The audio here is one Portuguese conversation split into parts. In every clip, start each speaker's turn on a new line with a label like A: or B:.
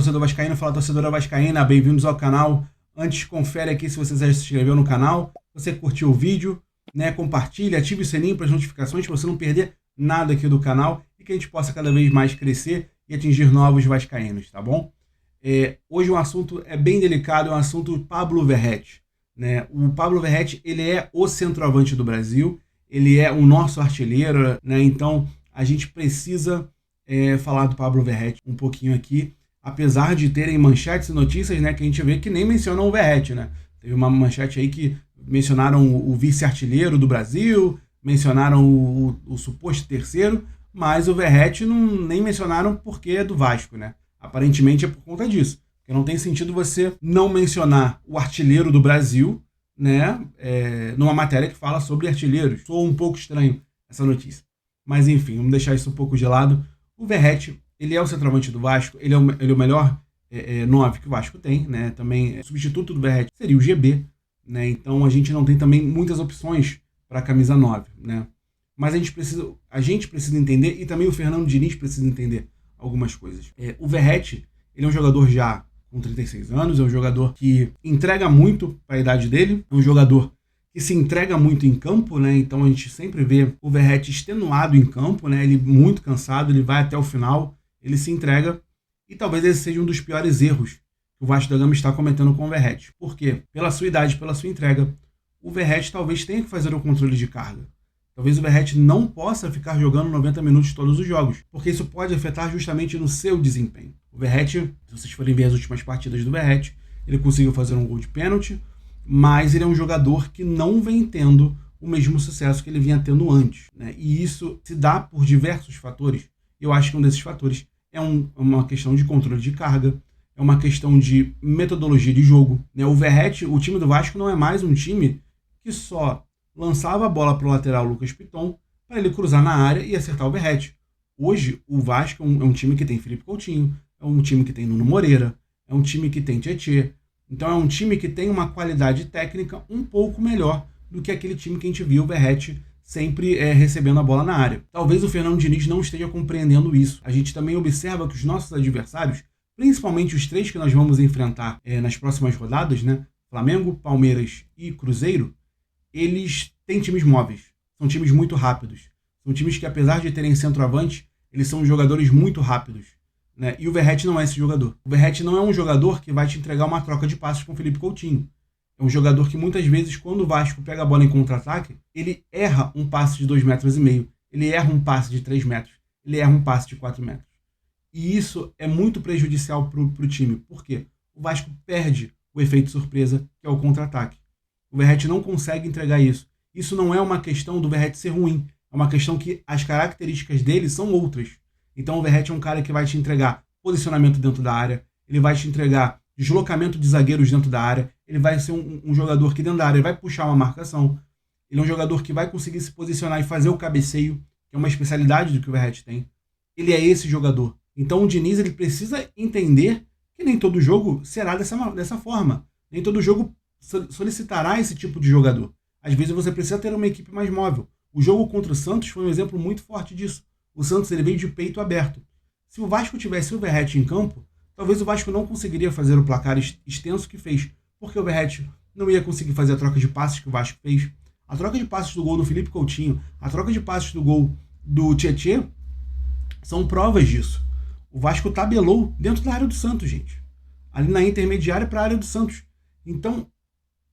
A: torcedor vascaíno, fala torcedora vascaína, bem-vindos ao canal. Antes, confere aqui se você já se inscreveu no canal, se você curtiu o vídeo, né, compartilha, ative o sininho para as notificações para você não perder nada aqui do canal e que a gente possa cada vez mais crescer e atingir novos vascaínos, tá bom? Hoje o assunto é bem delicado, é um assunto Pablo Verratti, né? O Pablo Verratti, ele é o centroavante do Brasil, ele é o nosso artilheiro, né? Então a gente precisa falar do Pablo Verratti um pouquinho aqui, apesar de terem manchetes e notícias, né, que a gente vê que nem mencionam o Verratti, né? Teve uma manchete aí que mencionaram o vice-artilheiro do Brasil, mencionaram o suposto terceiro, mas o Verratti nem mencionaram porque é do Vasco, né? Aparentemente é por conta disso, porque não tem sentido você não mencionar o artilheiro do Brasil, né, numa matéria que fala sobre artilheiros. Soa um pouco estranho essa notícia. Mas enfim, vamos deixar isso um pouco de lado. O Verratti, ele é o centroavante do Vasco, ele é o melhor 9 que o Vasco tem, né? Também substituto do Verratti seria o GB, né? Então a gente não tem também muitas opções para a camisa 9, né? Mas a gente precisa entender, e também o Fernando Diniz precisa entender algumas coisas. O Verratti, ele é um jogador já com 36 anos, é um jogador que entrega muito para a idade dele, é um jogador que se entrega muito em campo, né? Então a gente sempre vê o Verratti extenuado em campo, né? Ele muito cansado, ele vai até o final, ele se entrega, e talvez esse seja um dos piores erros que o Vasco da Gama está cometendo com o Verratti. Por quê? Pela sua idade, pela sua entrega, o Verratti talvez tenha que fazer o controle de carga. Talvez o Verratti não possa ficar jogando 90 minutos todos os jogos, porque isso pode afetar justamente no seu desempenho. O Verratti, se vocês forem ver as últimas partidas do Verratti, ele conseguiu fazer um gol de pênalti, mas ele é um jogador que não vem tendo o mesmo sucesso que ele vinha tendo antes, né? E isso se dá por diversos fatores. Eu acho que um desses fatores é uma questão de controle de carga, é uma questão de metodologia de jogo, né? O Verratti, o time do Vasco não é mais um time que só lançava a bola para o lateral Lucas Piton para ele cruzar na área e acertar o Verratti. Hoje, o Vasco é um time que tem Felipe Coutinho, é um time que tem Nuno Moreira, é um time que tem Tietê. Então é um time que tem uma qualidade técnica um pouco melhor do que aquele time que a gente viu o Verratti sempre recebendo a bola na área. Talvez o Fernando Diniz não esteja compreendendo isso. A gente também observa que os nossos adversários, principalmente os 3 que nós vamos enfrentar nas próximas rodadas, né, Flamengo, Palmeiras e Cruzeiro, eles têm times móveis, são times muito rápidos, são times que, apesar de terem centroavante, eles são jogadores muito rápidos, né? E o Verratti não é esse jogador. O Verratti não é um jogador que vai te entregar uma troca de passes com o Felipe Coutinho. É um jogador que muitas vezes, quando o Vasco pega a bola em contra-ataque, ele erra um passe de 2,5 metros, ele erra um passe de 3 metros, ele erra um passe de 4 metros. E isso é muito prejudicial para o time. Por quê? O Vasco perde o efeito surpresa, que é o contra-ataque. O Verratti não consegue entregar isso. Isso não é uma questão do Verratti ser ruim, é uma questão que as características dele são outras. Então o Verratti é um cara que vai te entregar posicionamento dentro da área, ele vai te entregar deslocamento de zagueiros dentro da área, ele vai ser um jogador que dentro da área ele vai puxar uma marcação, ele é um jogador que vai conseguir se posicionar e fazer o cabeceio, que é uma especialidade do que o Verratti tem. Ele é esse jogador. Então o Diniz, ele precisa entender que nem todo jogo será dessa forma. Nem todo jogo solicitará esse tipo de jogador. Às vezes você precisa ter uma equipe mais móvel. O jogo contra o Santos foi um exemplo muito forte disso. O Santos, ele veio de peito aberto. Se o Vasco tivesse o Verratti em campo, talvez o Vasco não conseguiria fazer o placar extenso que fez, porque o Verratti não ia conseguir fazer a troca de passes que o Vasco fez. A troca de passes do gol do Felipe Coutinho, a troca de passes do gol do Tietê, são provas disso. O Vasco tabelou dentro da área do Santos, gente. Ali na intermediária para a área do Santos. Então,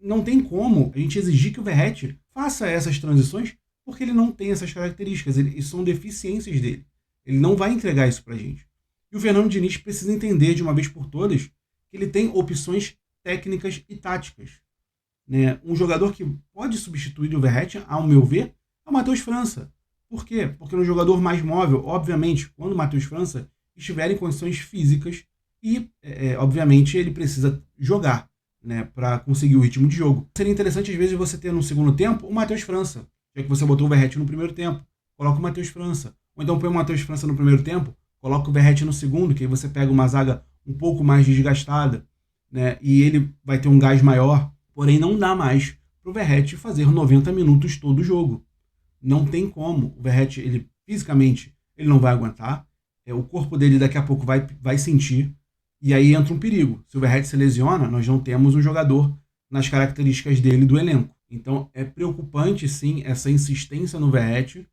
A: não tem como a gente exigir que o Verratti faça essas transições, porque ele não tem essas características, isso são deficiências dele. Ele não vai entregar isso pra gente. E o Fernando Diniz precisa entender de uma vez por todas que ele tem opções técnicas e táticas, né? Um jogador que pode substituir o Verratti, ao meu ver, é o Matheus França. Por quê? Porque é um jogador mais móvel, obviamente, quando o Matheus França estiver em condições físicas e, obviamente, ele precisa jogar, né, para conseguir o ritmo de jogo. Seria interessante, às vezes, você ter no segundo tempo o Matheus França, já que você botou o Verratti no primeiro tempo, coloca o Matheus França. Ou então põe o Matheus França no primeiro tempo, coloca o Verratti no segundo, que aí você pega uma zaga um pouco mais desgastada, né, e ele vai ter um gás maior. Porém, não dá mais para o Verratti fazer 90 minutos todo o jogo. Não tem como. O Verratti, ele fisicamente, ele não vai aguentar. O corpo dele daqui a pouco vai sentir. E aí entra um perigo. Se o Verratti se lesiona, nós não temos um jogador nas características dele do elenco. Então é preocupante, sim, essa insistência no Verratti.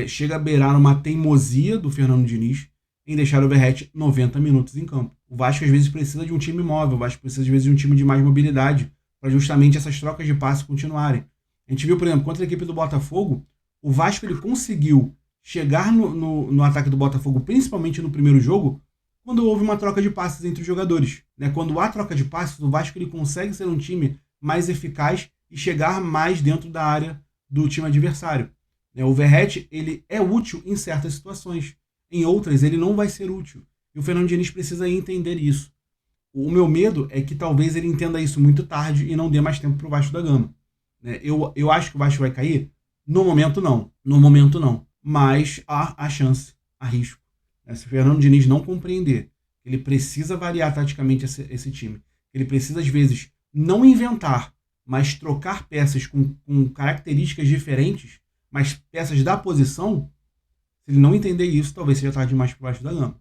A: Chega a beirar uma teimosia do Fernando Diniz em deixar o Verratti 90 minutos em campo. O Vasco às vezes precisa de um time móvel, o Vasco precisa às vezes de um time de mais mobilidade para justamente essas trocas de passe continuarem. A gente viu, por exemplo, contra a equipe do Botafogo, o Vasco ele conseguiu chegar no ataque do Botafogo, principalmente no primeiro jogo, quando houve uma troca de passes entre os jogadores. Né? Quando há troca de passes, o Vasco ele consegue ser um time mais eficaz e chegar mais dentro da área do time adversário. O Verratti ele é útil em certas situações, em outras ele não vai ser útil. E o Fernando Diniz precisa entender isso. O meu medo é que talvez ele entenda isso muito tarde e não dê mais tempo para o Vasco da Gama. Eu acho que o Vasco vai cair? No momento não. No momento não. Mas há a chance, há risco. Se o Fernando Diniz não compreender que ele precisa variar taticamente esse time, ele precisa às vezes não inventar, mas trocar peças com características diferentes, mas peças da posição, se ele não entender isso, talvez seja tarde demais para o Vasco da Gama.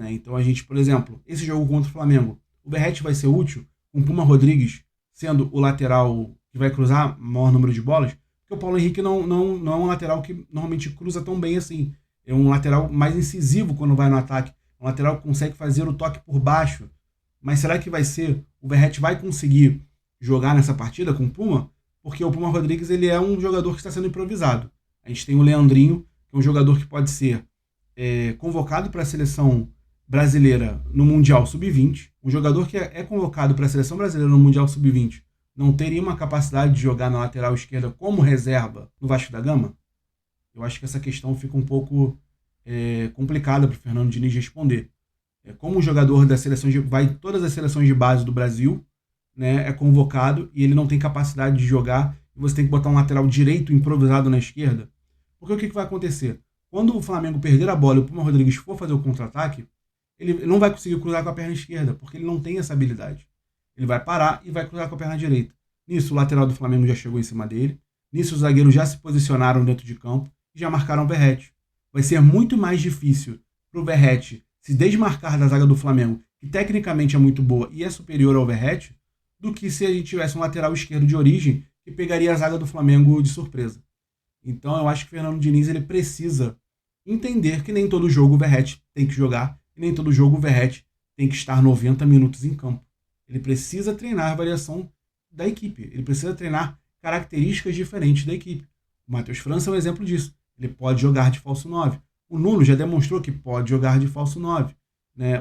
A: Então a gente, por exemplo, esse jogo contra o Flamengo, o Verratti vai ser útil com o Puma Rodrigues sendo o lateral que vai cruzar o maior número de bolas, porque o Paulo Henrique não é um lateral que normalmente cruza tão bem assim. É um lateral mais incisivo quando vai no ataque, um lateral que consegue fazer o toque por baixo. Mas será que o Verratti vai conseguir jogar nessa partida com o Puma? Porque o Puma Rodrigues ele é um jogador que está sendo improvisado. A gente tem o Leandrinho, que é um jogador que pode ser convocado para a seleção brasileira no Mundial Sub-20. Um jogador que é convocado para a seleção brasileira no Mundial Sub-20 não teria uma capacidade de jogar na lateral esquerda como reserva no Vasco da Gama? Eu acho que essa questão fica um pouco complicada para o Fernando Diniz responder. Como o jogador da seleção vai em todas as seleções de base do Brasil, né, é convocado e ele não tem capacidade de jogar, e você tem que botar um lateral direito improvisado na esquerda. Porque o que vai acontecer? Quando o Flamengo perder a bola e o Puma Rodrigues for fazer o contra-ataque, ele não vai conseguir cruzar com a perna esquerda, porque ele não tem essa habilidade. Ele vai parar e vai cruzar com a perna direita. Nisso, o lateral do Flamengo já chegou em cima dele. Nisso, os zagueiros já se posicionaram dentro de campo e já marcaram o Verratti. Vai ser muito mais difícil para o Verratti se desmarcar da zaga do Flamengo, que tecnicamente é muito boa e é superior ao Verratti, do que se a gente tivesse um lateral esquerdo de origem que pegaria a zaga do Flamengo de surpresa. Então eu acho que o Fernando Diniz ele precisa entender que nem todo jogo o Verratti tem que jogar e nem todo jogo o Verratti tem que estar 90 minutos em campo. Ele precisa treinar a variação da equipe, ele precisa treinar características diferentes da equipe. O Matheus França é um exemplo disso. Ele pode jogar de falso 9. O Nuno já demonstrou que pode jogar de falso 9.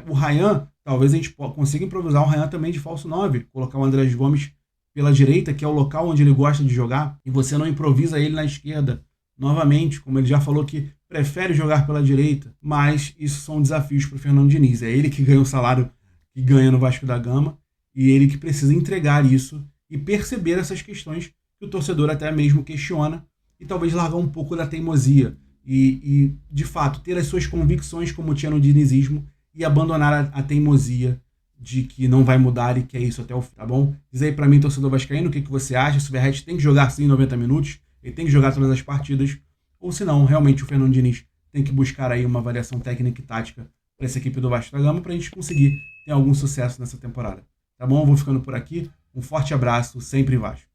A: O Ryan, talvez a gente consiga improvisar o Ryan também de falso 9. Colocar o Andrés Gomes pela direita, que é o local onde ele gosta de jogar, e você não improvisa ele na esquerda. Novamente, como ele já falou que prefere jogar pela direita. Mas isso são desafios para o Fernando Diniz. É ele que ganha o salário que ganha no Vasco da Gama e ele que precisa entregar isso e perceber essas questões que o torcedor até mesmo questiona e talvez largar um pouco da teimosia e de fato, ter as suas convicções como tinha no dinizismo e abandonar a teimosia de que não vai mudar e que é isso até o fim, tá bom? Diz aí pra mim, torcedor vascaíno, o que você acha, se o Verratti tem que jogar sim 90 minutos, ele tem que jogar todas as partidas, ou se não, realmente o Fernando Diniz tem que buscar aí uma variação técnica e tática para essa equipe do Vasco da Gama pra gente conseguir ter algum sucesso nessa temporada. Tá bom? Eu vou ficando por aqui, um forte abraço, sempre Vasco.